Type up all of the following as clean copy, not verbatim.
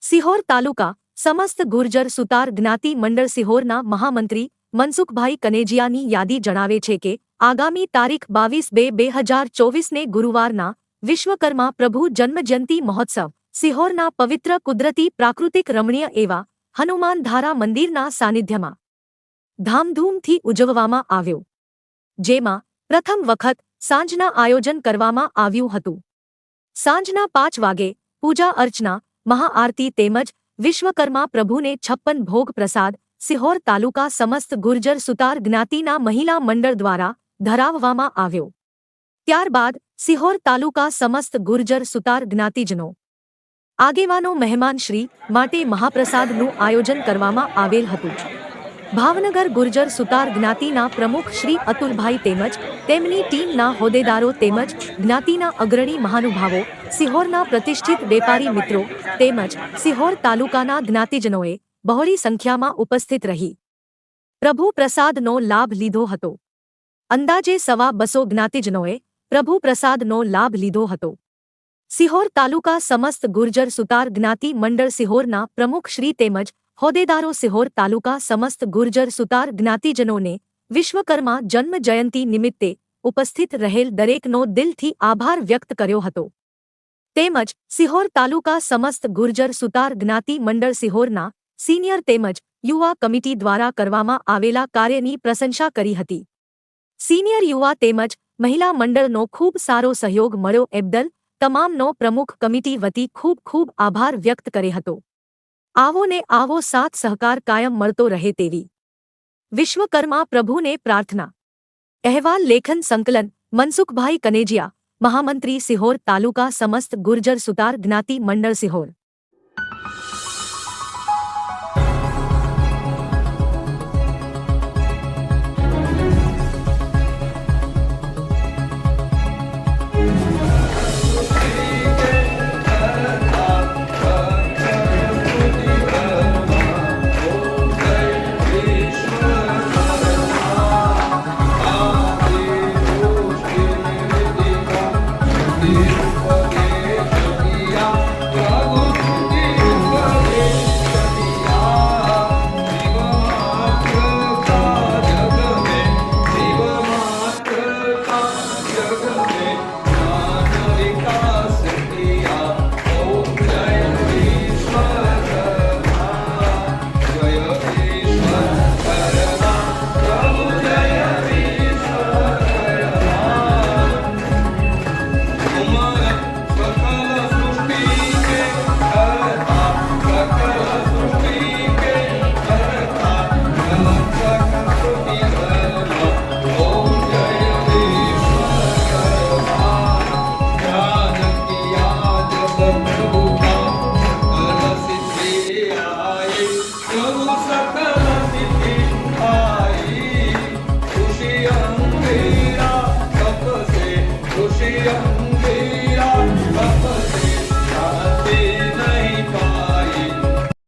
સિહોર તાલુકા સમસ્ત ગુર્જર સુતાર જ્ઞાતિ મંડળ સિહોરના મહામંત્રી મનસુખભાઈ કનેજીયાની યાદી જણાવે છે કે આગામી તારીખ 22-2-2024ને ગુરુવારના વિશ્વકર્મા પ્રભુ જન્મજયંતિ મહોત્સવ સિહોરના પવિત્ર કુદરતી પ્રાકૃતિક રમણીય એવા હનુમાન ધારા મંદિરના સાનિધ્યમાં ધામધૂમથી ઉજવવામાં આવ્યો, જેમાં પ્રથમ વખત સાંજના આયોજન કરવામાં આવ્યું હતું. સાંજના 5 વાગે પૂજા અર્ચના, મહાઆરતી તેમજ વિશ્વકર્મા પ્રભુને 56 ભોગ પ્રસાદ સિહોર તાલુકા સમસ્ત ગુર્જર સુતાર જ્ઞાતિના મહિલા મંડળ દ્વારા ધરાવવામાં આવ્યો. ત્યારબાદ સિહોર તાલુકા સમસ્ત ગુર્જર સુતાર જ્ઞાતિજનો આગેવાનો મહેમાનશ્રી માટે મહાપ્રસાદનું આયોજન કરવામાં આવેલ હતું. ભાવનગર ગુર્જર સુતાર જ્ઞાતિના પ્રમુખ શ્રી અતુલભાઈ તેમજ તેમની ટીમના હોદ્દેદારો તેમજ જ્ઞાતિના અગ્રણી મહાનુભાવો, સિહોરના પ્રતિષ્ઠિત વેપારી મિત્રો તેમજ સિહોર તાલુકાના જ્ઞાતિજનોએ બહોળી સંખ્યામાં ઉપસ્થિત રહી પ્રભુ પ્રસાદનો લાભ લીધો હતો. અંદાજે 250 જ્ઞાતિજનોએ પ્રભુ પ્રસાદનો લાભ લીધો હતો. સિહોર તાલુકા સમસ્ત ગુર્જર સુતાર જ્ઞાતિ મંડળ સિહોરના પ્રમુખ શ્રી તેમજ હોદ્દેદારો સિહોર તાલુકા સમસ્ત ગુર્જર સુતાર જ્ઞાતિજનોને વિશ્વકર્મા જન્મ જયંતિ નિમિત્તે ઉપસ્થિત રહેલ દરેકનો દિલથી આભાર વ્યક્ત કર્યો હતો. તેમજ સિહોર તાલુકા સમસ્ત ગુર્જર સુતાર જ્ઞાતિ મંડળ સિહોરના સિનિયર તેમજ યુવા કમિટી દ્વારા કરવામાં આવેલા કાર્યની પ્રશંસા કરી હતી. સિનિયર યુવા તેમજ મહિલા મંડળનો ખૂબ સારો સહયોગ મળ્યો એબદલ તમામનો પ્રમુખ કમિટી વતી ખૂબ ખૂબ આભાર વ્યક્ત કરે હતો. આવો ને આવો સાથ સહકાર કાયમ મળતો રહે તેવી વિશ્વકર્મા પ્રભુને પ્રાર્થના. અહેવાલ લેખન સંકલન મનસુખભાઈ કનેજીયા, મહામંત્રી સિહોર તાલુકા સમસ્ત ગુર્જર સુતાર જ્ઞાતિ મંડળ સિહોર.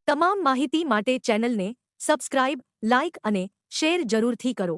તમામ માહિતી માટે ચેનલને સબસ્ક્રાઇબ, લાઇક અને શેર જરૂરથી કરો.